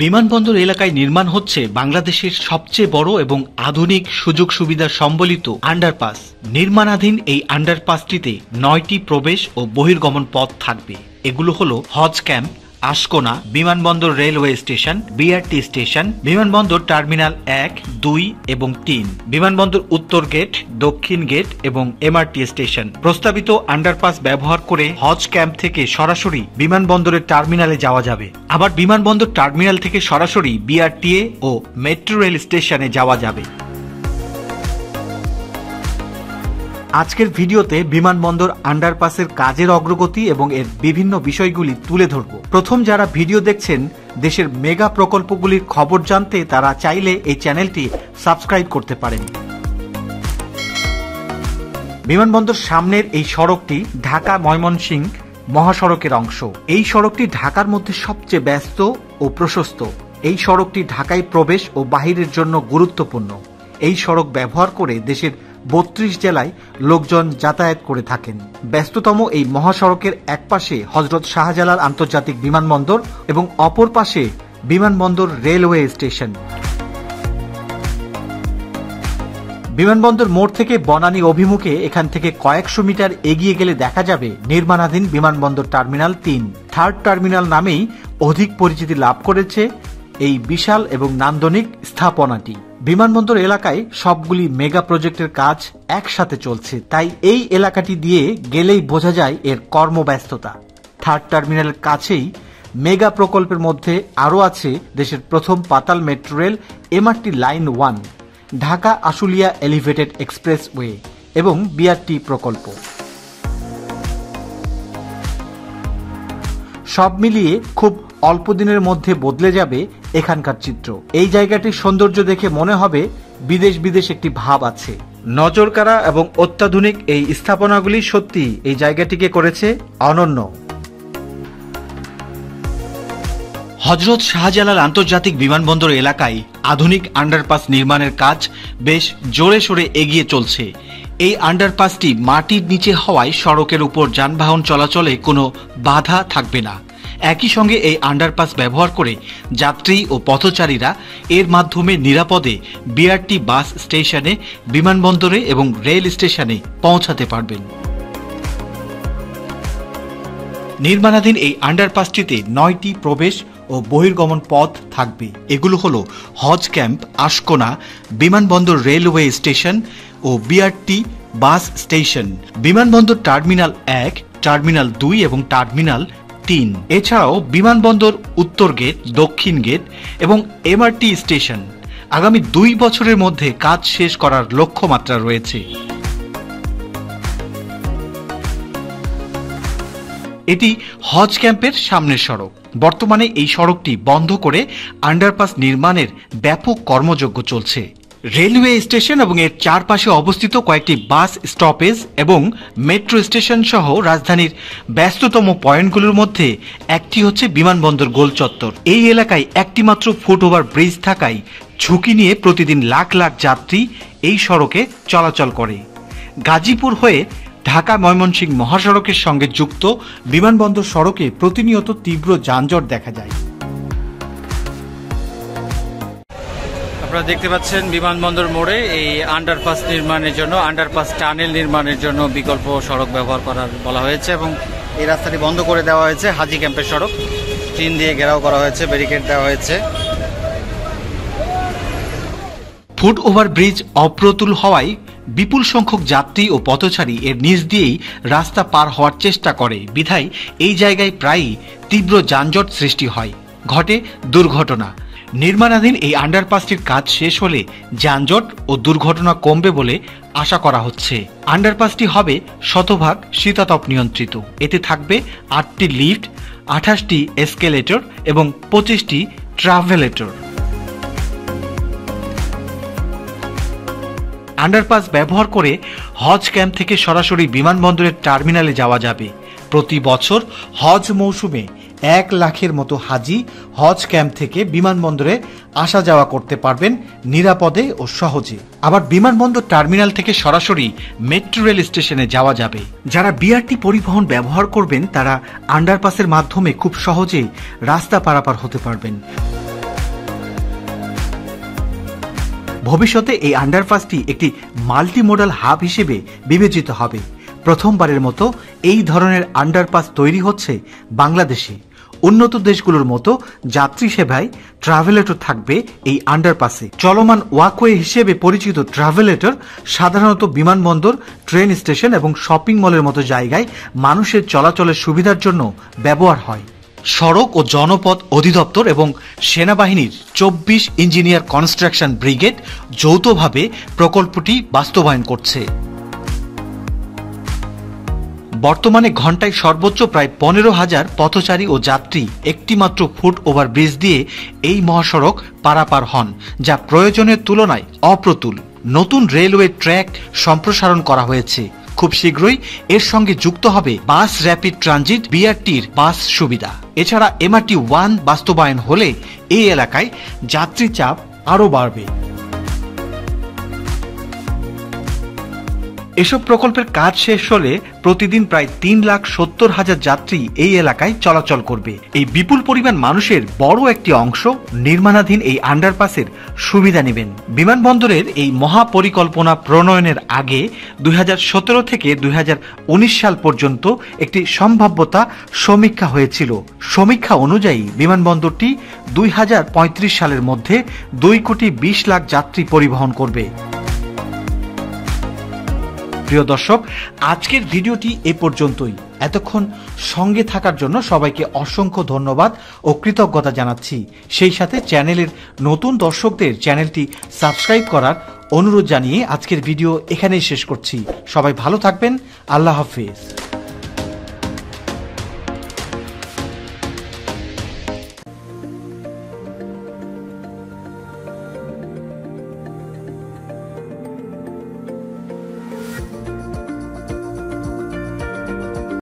বিমানবন্দর এলাকায় নির্মাণ হচ্ছে বাংলাদেশের সবচেয়ে বড় এবং আধুনিক সুযোগ সুবিধা সম্বলিত আন্ডারপাস। নির্মাণাধীন এই আন্ডারপাসটিতে 9টি প্রবেশ ও বহির্গমন পথ থাকবে। এগুলো হলো হজ ক্যাম্প, আশকোনা, বিমানবন্দর রেলওয়ে স্টেশন, বিআরটি স্টেশন, বিমানবন্দর টার্মিনাল 1, 2 এবং 3, বিমানবন্দর উত্তর গেট, দক্ষিণ গেট এবং এমআরটি স্টেশন। প্রস্তাবিত আন্ডারপাস ব্যবহার করে হজ ক্যাম্প থেকে সরাসরি বিমানবন্দরের টার্মিনালে যাওয়া যাবে। আবার বিমানবন্দর টার্মিনাল থেকে সরাসরি বিআরটিএ ও মেট্রো রেল স্টেশনে যাওয়া যাবে। আজকের ভিডিওতে বিমানবন্দর আন্ডারপাসের কাজের অগ্রগতি এবং এর বিভিন্ন বিষয়গুলি তুলে ধরব। প্রথম যারা ভিডিও দেখছেন, দেশের মেগা প্রকল্পগুলির খবর জানতে তারা চাইলে এই চ্যানেলটি সাবস্ক্রাইব করতে পারেন। বিমানবন্দর সামনের এই সড়কটি ঢাকা ময়মনসিংহ মহাসড়কের অংশ। এই সড়কটি ঢাকার মধ্যে সবচেয়ে ব্যস্ত ও প্রশস্ত। এই সড়কটি ঢাকায় প্রবেশ ও বাহিরের জন্য গুরুত্বপূর্ণ। এই সড়ক ব্যবহার করে দেশের 32 জেলায় লোকজন যাতায়াত করে থাকেন। ব্যস্ততম এই মহাসড়কের এক পাশে হযরত শাহজালাল আন্তর্জাতিক বিমানবন্দর এবং অপর পাশে বিমানবন্দর রেলওয়ে স্টেশন। বিমানবন্দর মোড় থেকে বনানী অভিমুখে এখান থেকে কয়েকশো মিটার এগিয়ে গেলে দেখা যাবে নির্মাণাধীন বিমানবন্দর টার্মিনাল 3। থার্ড টার্মিনাল নামেই অধিক পরিচিতি লাভ করেছে এই বিশাল এবং নান্দনিক স্থাপনাটি। বিমানবন্দর এলাকায় সবগুলি মেগা প্রজেক্টের কাজ একসাথে চলছে, তাই এই এলাকাটি দিয়ে গেলেই বোঝা যায় এর কর্মব্যস্ততা। থার্ড টার্মিনালের কাছেই মেগা প্রকল্পের মধ্যে আরও আছে দেশের প্রথম পাতাল metro rail MRT line 1, Dhaka Ashulia elevated expressway এবং বিআরটি প্রকল্প। সব মিলিয়ে খুব অল্প দিনের মধ্যে বদলে যাবে এখানকার চিত্র। এই জায়গাটির সৌন্দর্য দেখে মনে হবে বিদেশ একটি ভাব আছে। নজরকাড়া এবং অত্যাধুনিক এই স্থাপনাগুলি সত্যি এই জায়গাটিকে করেছে অনন্য। হযরত শাহজালাল আন্তর্জাতিক বিমানবন্দর এলাকায় আধুনিক আন্ডারপাস নির্মাণের কাজ বেশ জোরে সোরে এগিয়ে চলছে। এই আন্ডারপাসটি মাটির নিচে হওয়ায় সড়কের উপর যানবাহন চলাচলে কোনো বাধা থাকবে না। একই সঙ্গে এই আন্ডারপাস ব্যবহার করে যাত্রী ও পথচারীরা এর মাধ্যমে নিরাপদে বিআরটি বাস স্টেশনে, বিমানবন্দরে এবং রেল স্টেশনে পৌঁছাতে পারবেন। নির্মাণাধীন এই আন্ডারপাসটিতে 9টি প্রবেশ ও বহির্গমন পথ থাকবে। এগুলো হলো হজ ক্যাম্প, আশকোনা, বিমানবন্দর রেলওয়ে স্টেশন ও বিআরটি বাস স্টেশন, বিমানবন্দর টার্মিনাল 1, টার্মিনাল 2 এবং টার্মিনাল 3। এছাড়াও বিমানবন্দর উত্তর গেট, দক্ষিণ গেট এবং এমআরটি স্টেশন। আগামী 2 বছরের মধ্যে কাজ শেষ করার লক্ষ্যমাত্রা রয়েছে। এটি হজ ক্যাম্পের সামনের সড়ক। বর্তমানে এই সড়কটি বন্ধ করে আন্ডারপাস নির্মাণের ব্যাপক কর্মযজ্ঞ চলছে। রেলওয়ে স্টেশন এবং এর চারপাশে অবস্থিত কয়েকটি বাস স্টপেজ এবং মেট্রো স্টেশন সহ রাজধানীর ব্যস্ততম পয়েন্টগুলোর মধ্যে একটি হচ্ছে বিমানবন্দর গোলচত্বর। এই এলাকায় একটি মাত্র ফুটওভার ব্রিজ থাকায় ঝুঁকি নিয়ে প্রতিদিন লাখ লাখ যাত্রী এই সড়কে চলাচল করে। গাজীপুর হয়ে ঢাকা ময়মনসিংহ মহাসড়কের সঙ্গে যুক্ত বিমানবন্দর সড়কে প্রতিনিয়ত তীব্র যানজট দেখা যায়। আপনারা দেখতে পাচ্ছেন বিমানবন্দর মোড়ে এই আন্ডারপাস নির্মাণের জন্য, আন্ডারপাস টানেল নির্মাণের জন্য বিকল্প সড়ক ব্যবহার করার বলা হয়েছে এবং এই রাস্তাটি বন্ধ করে দেওয়া হয়েছে। হাজি ক্যাম্পের সড়ক টিন দিয়ে ঘেরাও করা হয়েছে, ব্যারিকেড দেওয়া হয়েছে। ফুট ওভার ব্রিজ অপ্রতুল হওয়ায় বিপুল সংখ্যক যাত্রী ও পথচারী এর নিচ দিয়েই রাস্তা পার হওয়ার চেষ্টা করে, বিধায় এই জায়গায় প্রায়ই তীব্র যানজট সৃষ্টি হয়, ঘটে দুর্ঘটনা। নির্মাণাধীন এই আন্ডারপাসটির কাজ শেষ হলে যানজট ও দুর্ঘটনা কমবে বলে আশা করা হচ্ছে। আন্ডারপাসটি হবে শতভাগ শীতাতপ নিয়ন্ত্রিত। এতে থাকবে 8টি লিফট, 28টি এসকেলেটর এবং 25টি ট্রাভেলেটর। আন্ডারপাস ব্যবহার করে হজ ক্যাম্প থেকে সরাসরি বিমানবন্দরের টার্মিনালে যাওয়া যাবে। প্রতি বছর হজ মৌসুমে 1 লাখের মতো হাজি হজ ক্যাম্প থেকে বিমানবন্দরে আসা যাওয়া করতে পারবেন নিরাপদে ও সহজে। আবার বিমানবন্দর টার্মিনাল থেকে সরাসরি মেট্রো রেল স্টেশনে যাওয়া যাবে। যারা বিআরটি পরিবহন ব্যবহার করবেন তারা আন্ডারপাসের মাধ্যমে খুব সহজেই রাস্তা পারাপার হতে পারবেন। ভবিষ্যতে এই আন্ডারপাসটি একটি মাল্টি মোডাল হাব হিসেবে বিবেচিত হবে। প্রথমবারের মতো এই ধরনের আন্ডারপাস তৈরি হচ্ছে বাংলাদেশে। উন্নত দেশগুলোর মতো যাত্রী সেবায় ট্রাভেলেটর থাকবে এই আন্ডারপাসে। চলমান ওয়াকওয়ে হিসেবে পরিচিত ট্রাভেলেটর সাধারণত বিমানবন্দর, ট্রেন স্টেশন এবং শপিং মলের মতো জায়গায় মানুষের চলাচলের সুবিধার জন্য ব্যবহার হয়। সড়ক ও জনপথ অধিদপ্তর এবং সেনাবাহিনীর 24 ইঞ্জিনিয়ার কনস্ট্রাকশন ব্রিগেড যৌথভাবে প্রকল্পটি বাস্তবায়ন করছে। বর্তমানে ঘন্টায় সর্বোচ্চ প্রায় 15,000 পথচারী ও যাত্রী একটিমাত্র ফুট ওভারব্রিজ দিয়ে এই মহাসড়ক পারাপার হন, যা প্রয়োজনের তুলনায় অপ্রতুল। নতুন রেলওয়ে ট্র্যাক সম্প্রসারণ করা হয়েছে। খুব শীঘ্রই এর সঙ্গে যুক্ত হবে বাস র্যাপিড ট্রানজিট বিআরটির বাস সুবিধা। এছাড়া MRT-1 বাস্তবায়ন হলে এই এলাকায় যাত্রী চাপ আরও বাড়বে। এসব প্রকল্পের কাজ শেষ হলে প্রতিদিন প্রায় 3,70,000 যাত্রী এই এলাকায় চলাচল করবে। এই বিপুল পরিমাণ মানুষের বড় একটি অংশ নির্মাণাধীন এই আন্ডারপাসের সুবিধা নেবেন। বিমানবন্দরের এই মহাপরিকল্পনা প্রণয়নের আগে 2017 থেকে 2019 সাল পর্যন্ত একটি সম্ভাব্যতা সমীক্ষা হয়েছিল। সমীক্ষা অনুযায়ী বিমানবন্দরটি 2035 সালের মধ্যে 2,20,00,000 যাত্রী পরিবহন করবে। প্রিয় দর্শক, আজকের ভিডিওটি এ পর্যন্তই। এতক্ষণ সঙ্গে থাকার জন্য সবাইকে অসংখ্য ধন্যবাদ ও কৃতজ্ঞতা জানাচ্ছি। সেই সাথে চ্যানেলের নতুন দর্শকদের চ্যানেলটি সাবস্ক্রাইব করার অনুরোধ জানিয়ে আজকের ভিডিও এখানেই শেষ করছি। সবাই ভালো থাকবেন। আল্লাহ হাফেজ।